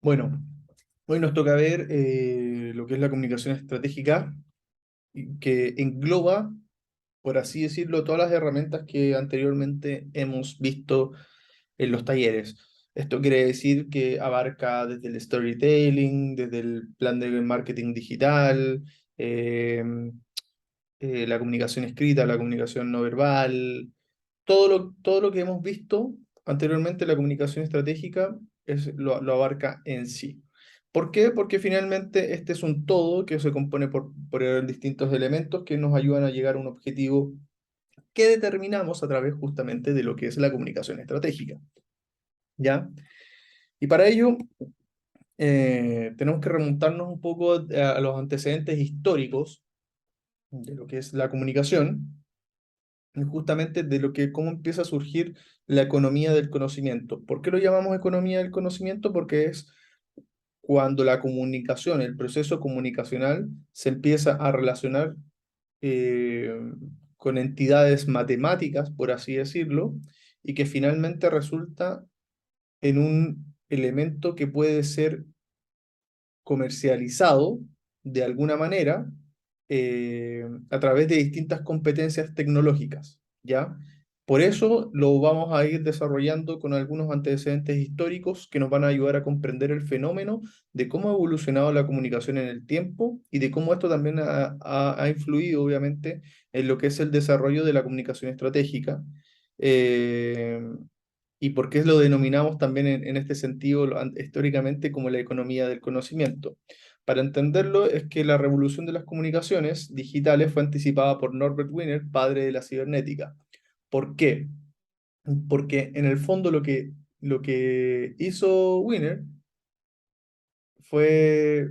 Bueno, hoy nos toca ver lo que es la comunicación estratégica, que engloba, por así decirlo, todas las herramientas que anteriormente hemos visto en los talleres. Esto quiere decir que abarca desde el storytelling, desde el plan de marketing digital, eh, la comunicación escrita, la comunicación no verbal, todo lo que hemos visto anteriormente, la comunicación estratégica lo abarca en sí. ¿Por qué? Porque finalmente este es un todo que se compone por distintos elementos que nos ayudan a llegar a un objetivo que determinamos a través justamente de lo que es la comunicación estratégica. ¿Ya? Y para ello tenemos que remontarnos un poco a los antecedentes históricos de lo que es la comunicación y justamente de cómo empieza a surgir la economía del conocimiento. ¿Por qué lo llamamos economía del conocimiento? Porque es cuando la comunicación, el proceso comunicacional, se empieza a relacionar eh, con entidades matemáticas, por así decirlo, y que finalmente resulta en un elemento que puede ser comercializado de alguna manera a través de distintas competencias tecnológicas, ¿ya? Por eso lo vamos a ir desarrollando con algunos antecedentes históricos que nos van a ayudar a comprender el fenómeno de cómo ha evolucionado la comunicación en el tiempo y de cómo esto también ha influido, obviamente, en lo que es el desarrollo de la comunicación estratégica. Eh, y por qué lo denominamos también en este sentido históricamente como la economía del conocimiento. Para entenderlo, es que la revolución de las comunicaciones digitales fue anticipada por Norbert Wiener, padre de la cibernética. ¿Por qué? Porque en el fondo lo que hizo Wiener fue,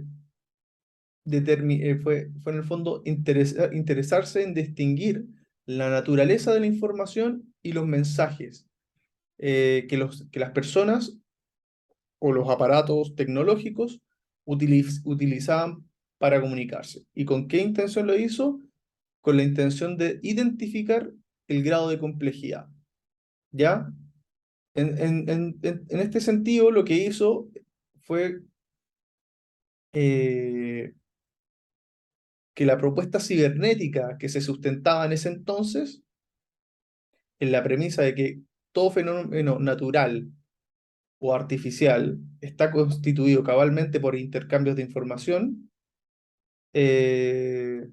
fue en el fondo interesarse en distinguir la naturaleza de la información y los mensajes que las personas o los aparatos tecnológicos utilizaban para comunicarse. ¿Y con qué intención lo hizo? Con la intención de identificar el grado de complejidad. ¿Ya? En este sentido, lo que hizo fue eh, que la propuesta cibernética que se sustentaba en ese entonces, en la premisa de que todo fenómeno natural o artificial está constituido cabalmente por intercambios de información, eh,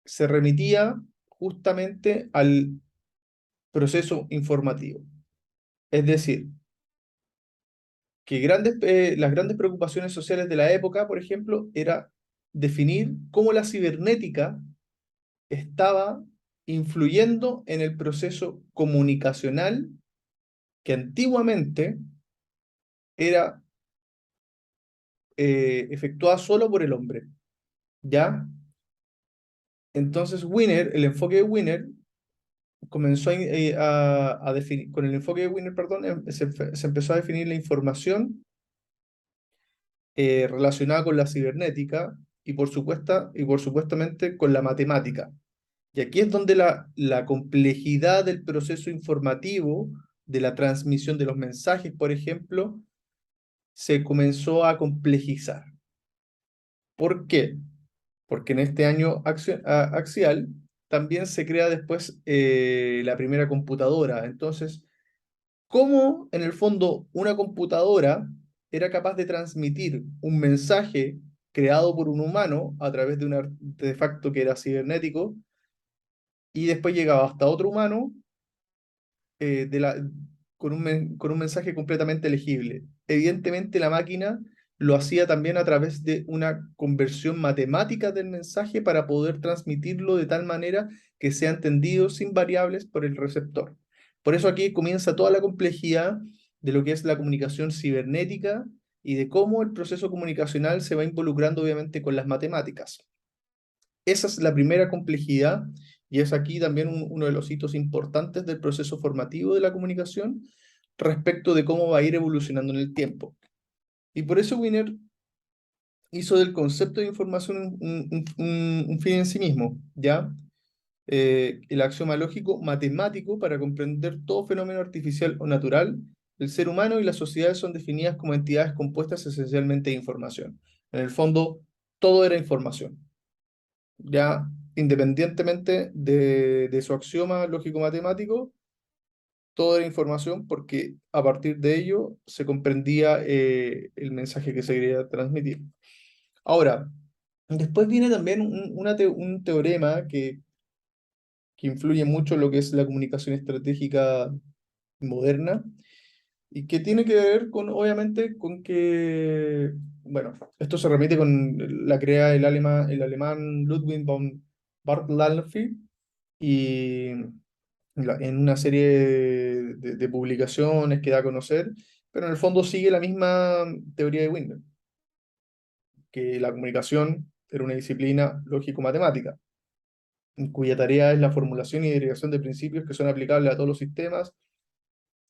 se remitía justamente al proceso informativo. Es decir, que las grandes preocupaciones sociales de la época, por ejemplo, era definir cómo la cibernética estaba influyendo en el proceso comunicacional que antiguamente era efectuada solo por el hombre, ¿ya? Entonces, el enfoque de Wiener comenzó a definir, con el enfoque de Wiener, perdón, se empezó a definir la información relacionada con la cibernética y por supuestamente con la matemática. Y aquí es donde la complejidad del proceso informativo, de la transmisión de los mensajes, por ejemplo, se comenzó a complejizar. ¿Por qué? Porque en este año axial también se crea después la primera computadora. Entonces, cómo en el fondo una computadora era capaz de transmitir un mensaje creado por un humano a través de un artefacto que era cibernético y después llegaba hasta otro humano eh, de la, con un mensaje completamente legible. Evidentemente la máquina lo hacía también a través de una conversión matemática del mensaje para poder transmitirlo de tal manera que sea entendido sin variables por el receptor. Por eso aquí comienza toda la complejidad de lo que es la comunicación cibernética y de cómo el proceso comunicacional se va involucrando obviamente con las matemáticas. Esa es la primera complejidad y es aquí también uno de los hitos importantes del proceso formativo de la comunicación respecto de cómo va a ir evolucionando en el tiempo. Y por eso Wiener hizo del concepto de información un fin en sí mismo, ¿ya? El axioma lógico matemático para comprender todo fenómeno artificial o natural el ser humano y las sociedades son definidas como entidades compuestas esencialmente de información. En el fondo, todo era información. Ya independientemente de su axioma lógico-matemático, todo era información porque a partir de ello se comprendía el mensaje que se quería transmitir. Ahora, después viene también un teorema que influye mucho en lo que es la comunicación estratégica moderna y que tiene que ver con, obviamente, con que, bueno, esto se remite con la crea el alemán Ludwig von Bartlallffy y en una serie de publicaciones que da a conocer, pero en el fondo sigue la misma teoría de Wigner, que la comunicación era una disciplina lógico-matemática, en cuya tarea es la formulación y derivación de principios que son aplicables a todos los sistemas,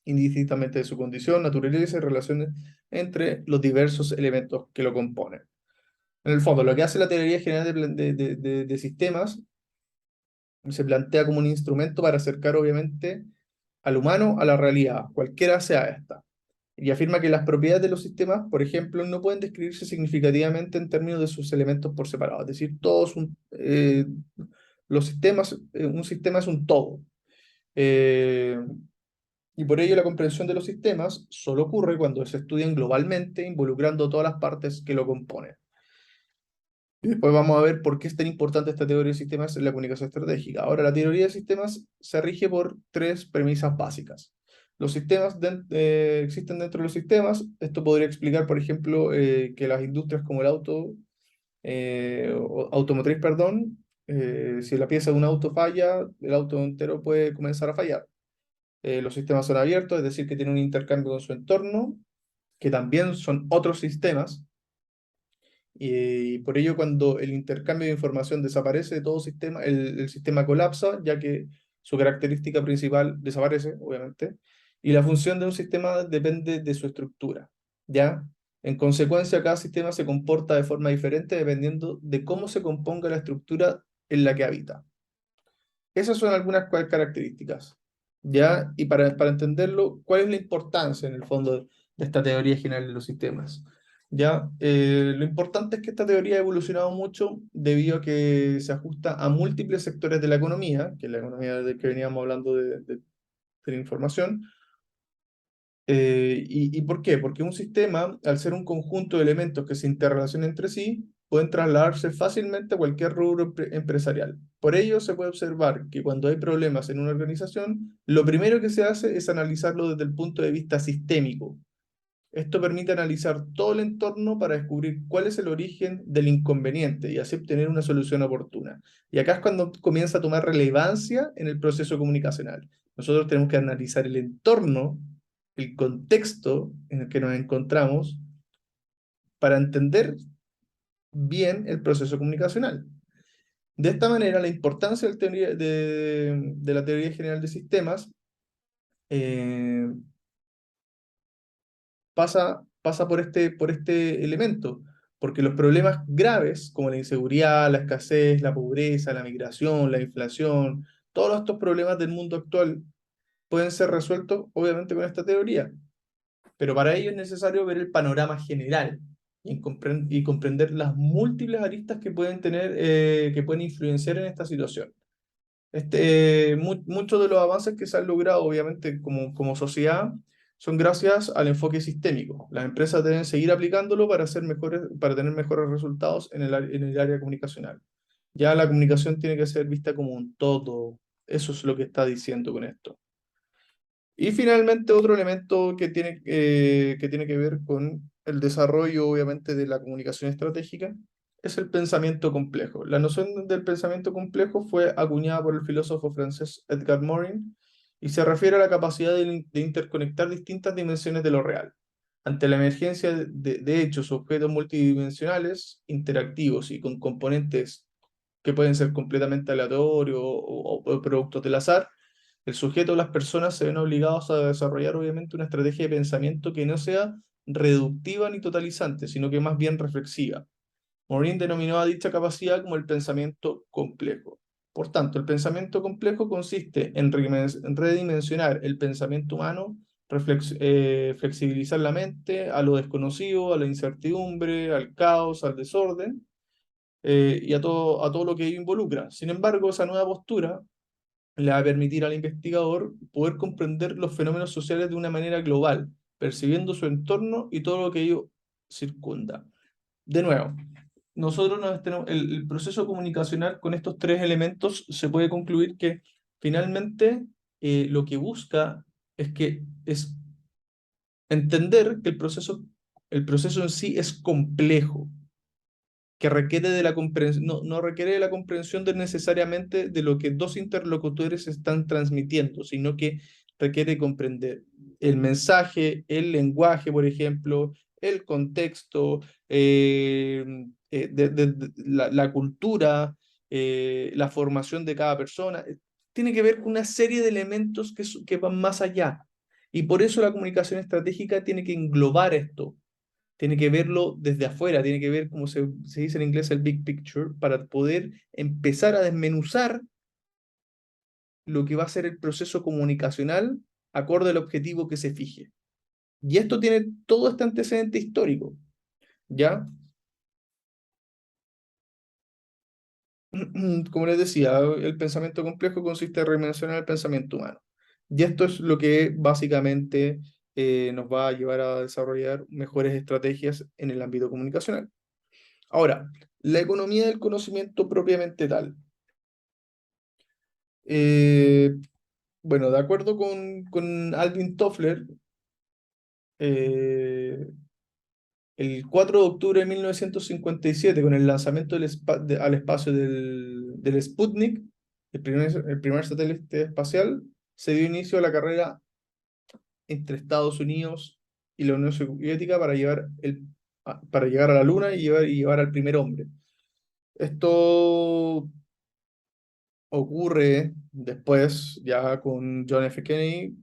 indistintamente de su condición, naturaleza y relaciones entre los diversos elementos que lo componen. En el fondo, lo que hace la teoría general de sistemas se plantea como un instrumento para acercar, obviamente, al humano a la realidad, cualquiera sea esta. Y afirma que las propiedades de los sistemas, por ejemplo, no pueden describirse significativamente en términos de sus elementos por separado. Es decir, los sistemas, un sistema es un todo. Eh, y por ello la comprensión de los sistemas solo ocurre cuando se estudian globalmente, involucrando todas las partes que lo componen. Y después vamos a ver por qué es tan importante esta teoría de sistemas en la comunicación estratégica. Ahora, la teoría de sistemas se rige por tres premisas básicas. Los sistemas existen dentro de los sistemas. Esto podría explicar, por ejemplo, que las industrias como el automotriz, perdón, si la pieza de un auto falla, el auto entero puede comenzar a fallar. Los sistemas son abiertos, es decir, que tienen un intercambio con su entorno, que también son otros sistemas. Y por ello, cuando el intercambio de información desaparece de todo sistema, el sistema colapsa, ya que su característica principal desaparece, obviamente, y la función de un sistema depende de su estructura, ¿ya? En consecuencia, cada sistema se comporta de forma diferente dependiendo de cómo se componga la estructura en la que habita. Esas son algunas características, ¿ya? Y para entenderlo, ¿cuál es la importancia en el fondo de esta teoría general de los sistemas? ¿Ya? Lo importante es que esta teoría ha evolucionado mucho debido a que se ajusta a múltiples sectores de la economía, que es la economía de que veníamos hablando de la información. ¿Y por qué? Porque un sistema, al ser un conjunto de elementos que se interrelacionan entre sí, pueden trasladarse fácilmente a cualquier rubro empresarial. Por ello, se puede observar que cuando hay problemas en una organización, lo primero que se hace es analizarlo desde el punto de vista sistémico. Esto permite analizar todo el entorno para descubrir cuál es el origen del inconveniente y así obtener una solución oportuna. Y acá es cuando comienza a tomar relevancia en el proceso comunicacional. Nosotros tenemos que analizar el entorno, el contexto en el que nos encontramos para entender bien el proceso comunicacional. De esta manera, la importancia de la teoría general de sistemas eh, pasa por este elemento, porque los problemas graves como la inseguridad, la escasez, la pobreza, la migración, la inflación, todos estos problemas del mundo actual pueden ser resueltos obviamente con esta teoría, pero para ello es necesario ver el panorama general y comprender las múltiples aristas que pueden tener, que pueden influenciar en esta situación. Muchos de los avances que se han logrado, obviamente, como sociedad, son gracias al enfoque sistémico. Las empresas deben seguir aplicándolo para tener mejores resultados en el área comunicacional. Ya la comunicación tiene que ser vista como un todo. Eso es lo que está diciendo con esto. Y finalmente, otro elemento que tiene que ver con el desarrollo, obviamente, de la comunicación estratégica es el pensamiento complejo. La noción del pensamiento complejo fue acuñada por el filósofo francés Edgar Morin y se refiere a la capacidad de interconectar distintas dimensiones de lo real. Ante la emergencia de hechos o objetos multidimensionales, interactivos y con componentes que pueden ser completamente aleatorios o productos del azar, el sujeto o las personas se ven obligados a desarrollar obviamente una estrategia de pensamiento que no sea reductiva ni totalizante, sino que más bien reflexiva. Morin denominó a dicha capacidad como el pensamiento complejo. Por tanto, el pensamiento complejo consiste en redimensionar el pensamiento humano flexibilizar la mente a lo desconocido, a la incertidumbre, al caos, al desorden, y a todo lo que ello involucra. Sin embargo, esa nueva postura le va a permitir al investigador poder comprender los fenómenos sociales de una manera global, percibiendo su entorno y todo lo que ello circunda. De nuevo, nosotros tenemos el proceso comunicacional con estos tres elementos se puede concluir que finalmente lo que busca es entender que el proceso en sí es complejo, que requiere de la comprensión, no requiere de la comprensión necesariamente de lo que dos interlocutores están transmitiendo, sino que requiere comprender el mensaje, el lenguaje, por ejemplo, el contexto, la cultura, la formación de cada persona. Tiene que ver con una serie de elementos que van más allá. Y por eso la comunicación estratégica tiene que englobar esto, tiene que verlo desde afuera, tiene que ver, como se dice en inglés, el big picture, para poder empezar a desmenuzar lo que va a ser el proceso comunicacional acorde al objetivo que se fije. Y esto tiene todo este antecedente histórico, ¿ya? Como les decía, el pensamiento complejo consiste en redimensionar el pensamiento humano. Y esto es lo que básicamente nos va a llevar a desarrollar mejores estrategias en el ámbito comunicacional. Ahora, la economía del conocimiento propiamente tal. Eh, bueno, de acuerdo con Alvin Toffler, eh, el 4 de octubre de 1957, con el lanzamiento al espacio del Sputnik, el primer satélite espacial, se dio inicio a la carrera entre Estados Unidos y la Unión Soviética para llegar a la Luna y llevar al primer hombre. Esto ocurre después, ya con John F. Kennedy,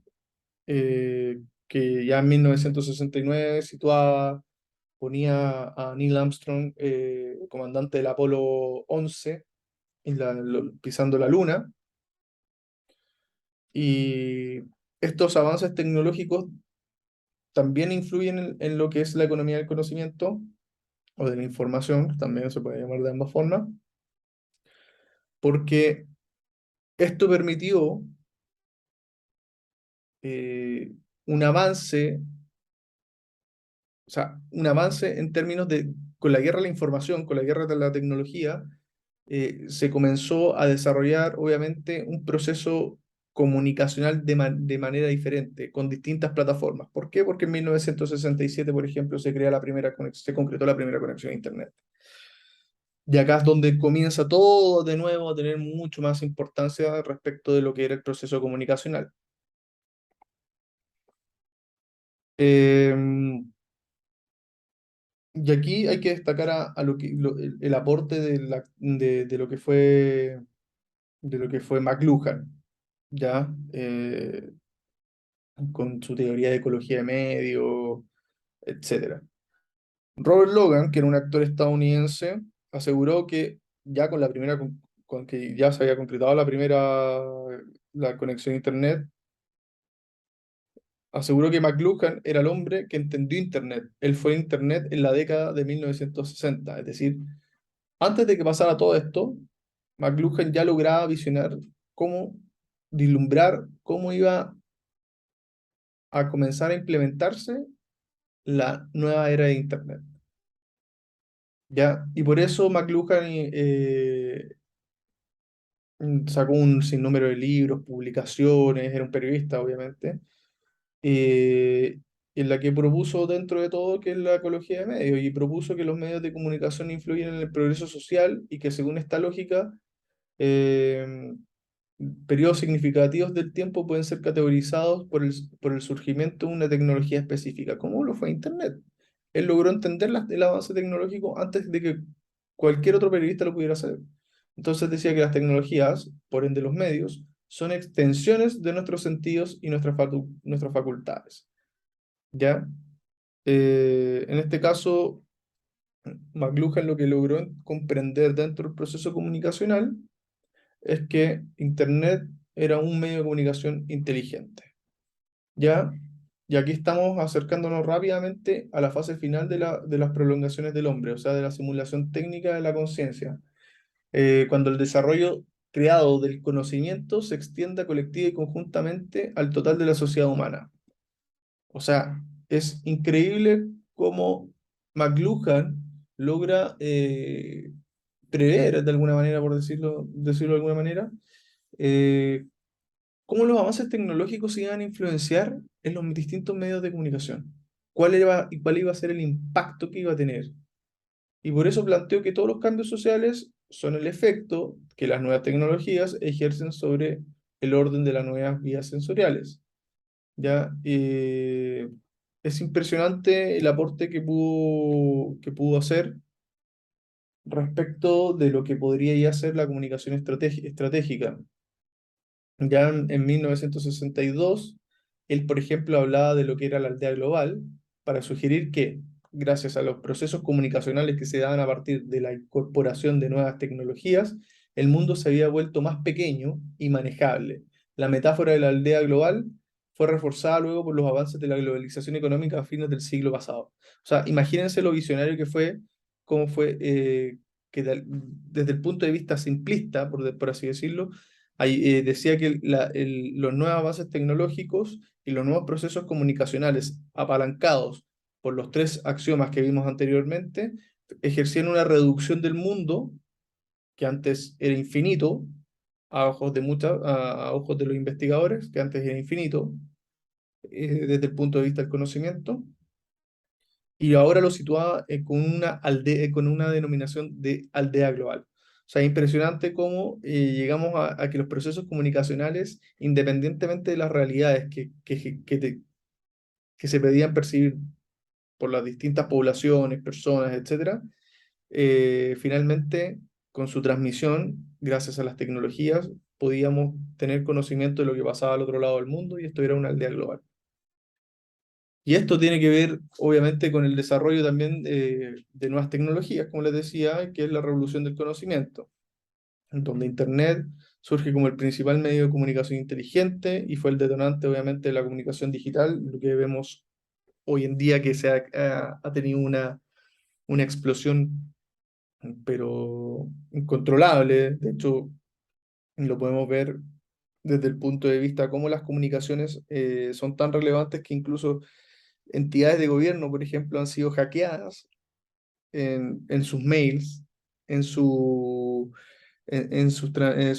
que ya en 1969 ponía a Neil Armstrong, comandante del Apolo 11, pisando la Luna. Y estos avances tecnológicos también influyen en lo que es la economía del conocimiento o de la información, también se puede llamar de ambas formas, porque esto permitió eh, un avance, o sea, un avance en términos de, con la guerra de la información, con la guerra de la tecnología, se comenzó a desarrollar, obviamente, un proceso comunicacional de manera diferente, con distintas plataformas. ¿Por qué? Porque en 1967, por ejemplo, se concretó la primera conexión a Internet. Y acá es donde comienza todo de nuevo a tener mucho más importancia respecto de lo que era el proceso comunicacional. Em, y aquí hay que destacar a lo el aporte de lo que fue McLuhan, ¿ya? Con su teoría de ecología de medios, etcétera. Robert Logan, que era un actor estadounidense, aseguró que ya con que ya se había concretado la conexión a Internet, aseguró que McLuhan era el hombre que entendió Internet. Él fue a Internet en la década de 1960, es decir, antes de que pasara todo esto, McLuhan ya lograba visionar cómo vislumbrar cómo iba a comenzar a implementarse la nueva era de Internet. ¿Ya? Y por eso McLuhan sacó un sinnúmero de libros, publicaciones, era un periodista, obviamente, eh, en la que propuso dentro de todo que es la ecología de medios y propuso que los medios de comunicación influyen en el progreso social y que según esta lógica, eh, periodos significativos del tiempo pueden ser categorizados por el surgimiento de una tecnología específica, como lo fue Internet. Él logró entender el avance tecnológico antes de que cualquier otro periodista lo pudiera hacer. Entonces decía que las tecnologías, por ende los medios, son extensiones de nuestros sentidos y nuestras facultades. ¿Ya? En este caso, McLuhan lo que logró comprender dentro del proceso comunicacional es que Internet era un medio de comunicación inteligente, ¿ya? Y aquí estamos acercándonos rápidamente a la fase final de las prolongaciones del hombre, o sea, de la simulación técnica de la conciencia, cuando el desarrollo creado del conocimiento se extienda colectiva y conjuntamente al total de la sociedad humana. O sea, es increíble cómo McLuhan logra prever, de alguna manera, por decirlo de alguna manera, eh, cómo los avances tecnológicos iban a influenciar en los distintos medios de comunicación. Cuál iba a ser el impacto que iba a tener. Y por eso planteo que todos los cambios sociales son el efecto que las nuevas tecnologías ejercen sobre el orden de las nuevas vías sensoriales. ¿Ya? Es impresionante el aporte que pudo hacer respecto de lo que podría ya ser la comunicación estratégica. Ya en 1962, él, por ejemplo, hablaba de lo que era la aldea global para sugerir que, gracias a los procesos comunicacionales que se daban a partir de la incorporación de nuevas tecnologías, el mundo se había vuelto más pequeño y manejable. La metáfora de la aldea global fue reforzada luego por los avances de la globalización económica a fines del siglo pasado. O sea, imagínense lo visionario que fue, cómo fue, desde el punto de vista simplista, por así decirlo, ahí, decía que los nuevos avances tecnológicos y los nuevos procesos comunicacionales apalancados por los tres axiomas que vimos anteriormente ejercían una reducción del mundo que antes era infinito a ojos de los investigadores, que antes era infinito desde el punto de vista del conocimiento, y ahora lo situaba con una denominación de aldea global. O sea, es impresionante cómo llegamos a que los procesos comunicacionales, independientemente de las realidades que se pedían percibir por las distintas poblaciones, personas, etcétera, finalmente, con su transmisión, gracias a las tecnologías, podíamos tener conocimiento de lo que pasaba al otro lado del mundo y esto era una aldea global. Y esto tiene que ver, obviamente, con el desarrollo también de nuevas tecnologías, como les decía, que es la revolución del conocimiento, en donde Internet surge como el principal medio de comunicación inteligente y fue el detonante, obviamente, de la comunicación digital, lo que vemos hoy en día que ha tenido una explosión, pero incontrolable. De hecho, lo podemos ver desde el punto de vista cómo las comunicaciones son tan relevantes que incluso entidades de gobierno, por ejemplo, han sido hackeadas en sus mails, en, su, en sus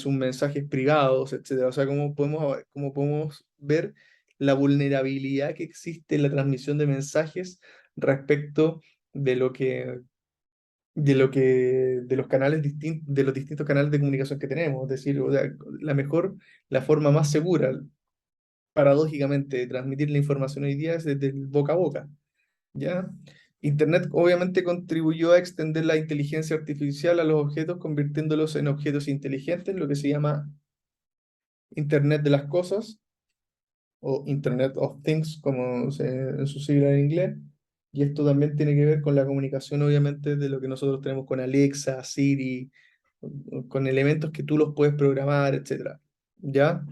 mensajes privados, etcétera. O sea, cómo podemos ver la vulnerabilidad que existe en la transmisión de mensajes respecto de lo que, de los canales de los distintos canales de comunicación que tenemos. Es decir, o sea, la forma más segura, paradójicamente, de transmitir la información hoy día es desde el boca a boca. ¿Ya? Internet obviamente contribuyó a extender la inteligencia artificial a los objetos, convirtiéndolos en objetos inteligentes, lo que se llama Internet de las cosas o Internet of Things, en su sigla en inglés. Y esto también tiene que ver con la comunicación, obviamente, de lo que nosotros tenemos con Alexa, Siri, con elementos que tú los puedes programar, etcétera. ¿Ya?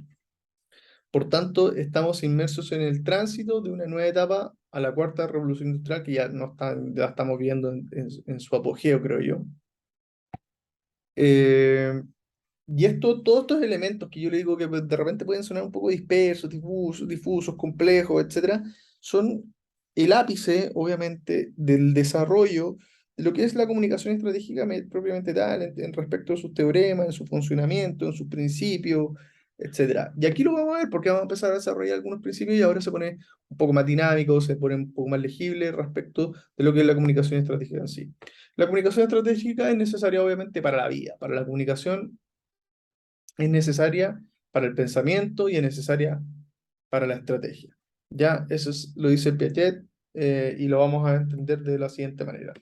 Por tanto, estamos inmersos en el tránsito de una nueva etapa a la cuarta revolución industrial que ya, no está, ya estamos viendo en su apogeo, creo yo. Eh, todos estos elementos que yo le digo que de repente pueden sonar un poco dispersos, difusos, complejos, etcétera, son el ápice, obviamente, del desarrollo de lo que es la comunicación estratégica propiamente tal, en respecto a sus teoremas, en su funcionamiento, en sus principios, etcétera. Y aquí lo vamos a ver porque vamos a empezar a desarrollar algunos principios y ahora se pone un poco más dinámico, se pone un poco más legible respecto de lo que es la comunicación estratégica en sí. La comunicación estratégica es necesaria, obviamente, para la vida, para la comunicación es necesaria para el pensamiento y es necesaria para la estrategia. Ya, lo dice Piaget y lo vamos a entender de la siguiente manera.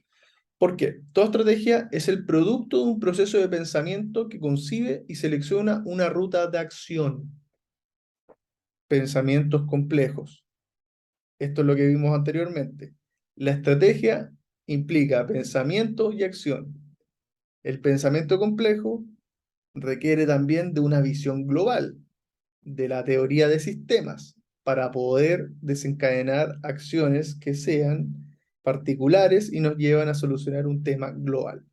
¿Por qué? Toda estrategia es el producto de un proceso de pensamiento que concibe y selecciona una ruta de acción. Pensamientos complejos. Esto es lo que vimos anteriormente. La estrategia implica pensamiento y acción. El pensamiento complejo requiere también de una visión global de la teoría de sistemas. para poder desencadenar acciones que sean particulares y nos llevan a solucionar un tema global.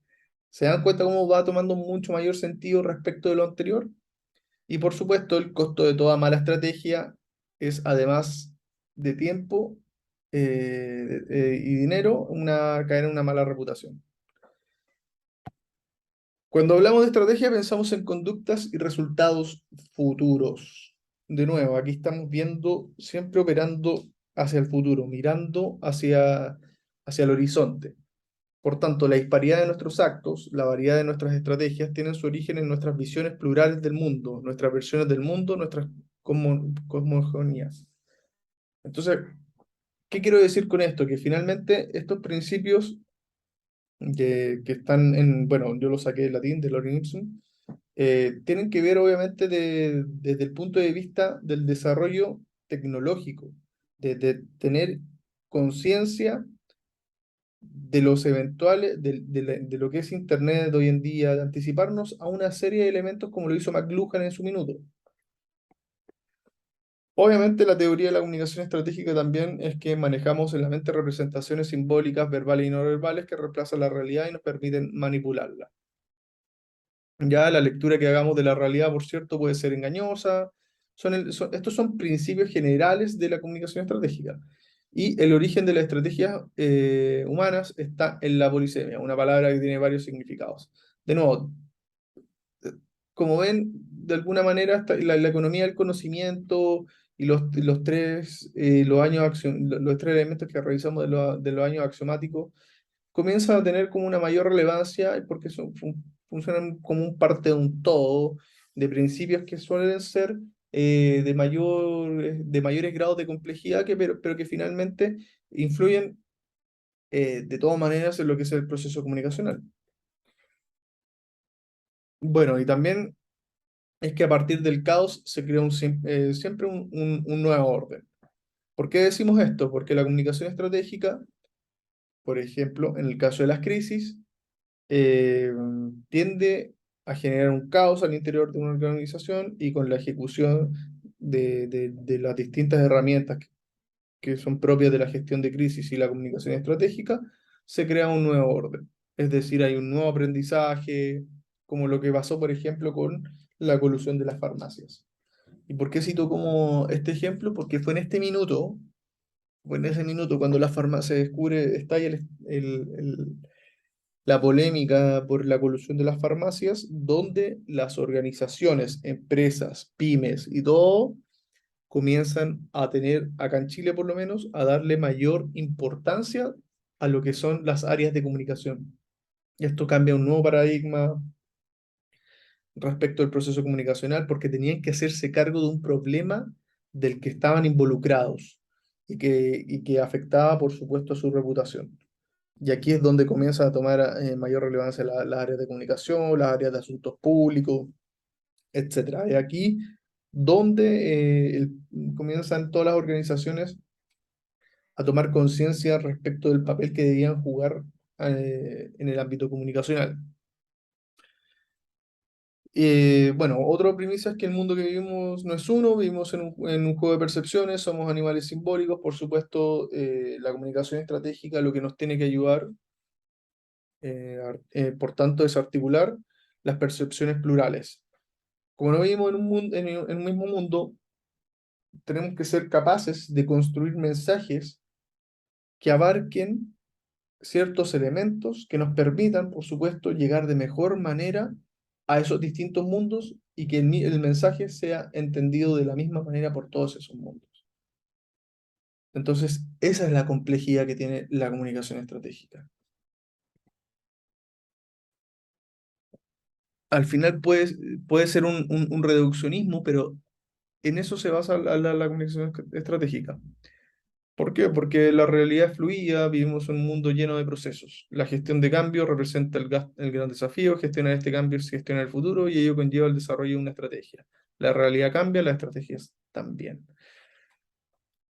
¿Se dan cuenta cómo va tomando mucho mayor sentido respecto de lo anterior? Y por supuesto, el costo de toda mala estrategia es, además de tiempo y dinero, caer en una mala reputación. Cuando hablamos de estrategia, pensamos en conductas y resultados futuros. De nuevo, aquí estamos viendo, siempre operando hacia el futuro, mirando hacia el horizonte. Por tanto, la disparidad de nuestros actos, la variedad de nuestras estrategias tienen su origen en nuestras visiones plurales del mundo, nuestras versiones del mundo, nuestras cosmogonías. Entonces, ¿qué quiero decir con esto? Que finalmente estos principios que están bueno, yo los saqué del latín, del Lorem Ipsum, tienen que ver obviamente desde el punto de vista del desarrollo tecnológico, de tener conciencia de los eventuales, de lo que es Internet hoy en día, de anticiparnos a una serie de elementos como lo hizo McLuhan en su minuto. Obviamente la teoría de la comunicación estratégica también es que manejamos en la mente representaciones simbólicas, verbales y no verbales que reemplazan la realidad y nos permiten manipularla. Ya la lectura que hagamos de la realidad, por cierto, puede ser engañosa. Estos son principios generales de la comunicación estratégica. Y el origen de las estrategias humanas está en la polisemia, una palabra que tiene varios significados. De nuevo, como ven, de alguna manera la economía del conocimiento y los tres elementos que revisamos de los años axiomáticos comienzan a tener como una mayor relevancia porque funcionan como un parte de un todo, de principios que suelen ser de mayores grados de complejidad, pero que finalmente influyen de todas maneras en lo que es el proceso comunicacional. Bueno, y también es que a partir del caos se crea siempre un nuevo orden. ¿Por qué decimos esto? Porque la comunicación estratégica, por ejemplo, en el caso de las crisis, eh, tiende a generar un caos al interior de una organización y con la ejecución de las distintas herramientas que son propias de la gestión de crisis y la comunicación estratégica, se crea un nuevo orden. Es decir, hay un nuevo aprendizaje, como lo que pasó, por ejemplo, con la colusión de las farmacias. ¿Y por qué cito como este ejemplo? Porque fue en este minuto, fue en ese minuto cuando la farmacia se descubre, estalla la polémica por la colusión de las farmacias, donde las organizaciones, empresas, pymes y todo comienzan a tener, acá en Chile por lo menos, a darle mayor importancia a lo que son las áreas de comunicación. Y esto cambia un nuevo paradigma respecto al proceso comunicacional porque tenían que hacerse cargo de un problema del que estaban involucrados y que afectaba, por supuesto, a su reputación. Y aquí es donde comienza a tomar mayor relevancia las áreas de comunicación, las áreas de asuntos públicos, etcétera. Y aquí donde comienzan todas las organizaciones a tomar conciencia respecto del papel que debían jugar en el ámbito comunicacional. Bueno, otra premisa es que el mundo que vivimos no es uno, vivimos en un juego de percepciones, somos animales simbólicos, por supuesto, la comunicación estratégica lo que nos tiene que ayudar, por tanto, es articular las percepciones plurales. Como no vivimos en un mismo mundo, tenemos que ser capaces de construir mensajes que abarquen ciertos elementos que nos permitan, por supuesto, llegar de mejor manera a esos distintos mundos y que el mensaje sea entendido de la misma manera por todos esos mundos. Entonces, esa es la complejidad que tiene la comunicación estratégica. Al final puede ser un reduccionismo, pero en eso se basa la comunicación estratégica. ¿Por qué? Porque la realidad es fluida, vivimos en un mundo lleno de procesos. La gestión de cambio representa el gran desafío, gestionar este cambio es gestionar el futuro y ello conlleva el desarrollo de una estrategia. La realidad cambia, las estrategias también.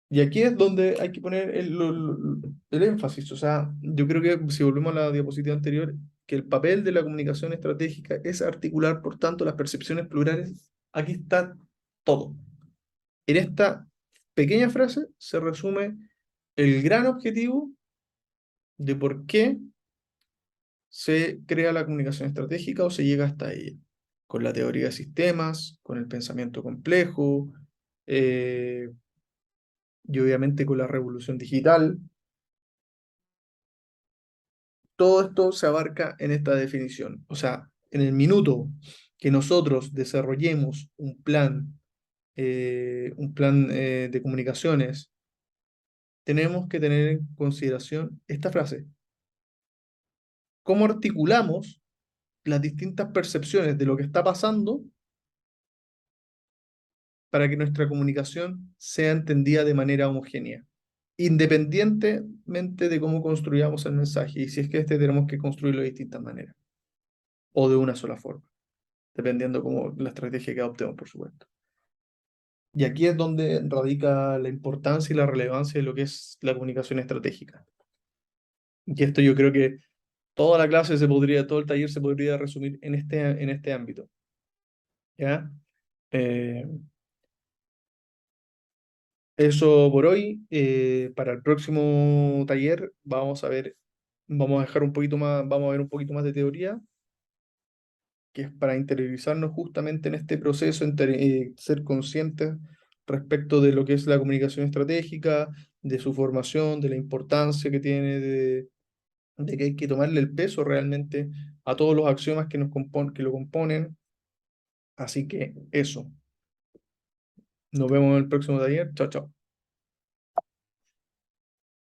Y aquí es donde hay que poner el énfasis. O sea, yo creo que si volvemos a la diapositiva anterior, que el papel de la comunicación estratégica es articular, por tanto, las percepciones plurales. Aquí está todo. En esta pequeña frase se resume el gran objetivo de por qué se crea la comunicación estratégica o se llega hasta ella, con la teoría de sistemas, con el pensamiento complejo, eh, y obviamente con la revolución digital. Todo esto se abarca en esta definición. O sea, en el minuto que nosotros desarrollemos un plan de comunicaciones, tenemos que tener en consideración esta frase. ¿Cómo articulamos las distintas percepciones de lo que está pasando para que nuestra comunicación sea entendida de manera homogénea, independientemente de cómo construyamos el mensaje y si es que tenemos que construirlo de distintas maneras o de una sola forma, dependiendo cómo la estrategia que adoptemos, por supuesto. Y aquí es donde radica la importancia y la relevancia de lo que es la comunicación estratégica. Y esto yo creo que toda la clase todo el taller se podría resumir en este ámbito. ¿Ya? Eh, Eso por hoy. Para el próximo taller vamos a dejar un poquito más, vamos a ver un poquito más de teoría, que es para interiorizarnos justamente en este proceso, ser conscientes respecto de lo que es la comunicación estratégica, de su formación, de la importancia que tiene, de que hay que tomarle el peso realmente a todos los axiomas que lo componen. Así que eso. Nos vemos en el próximo taller. Chao, chao.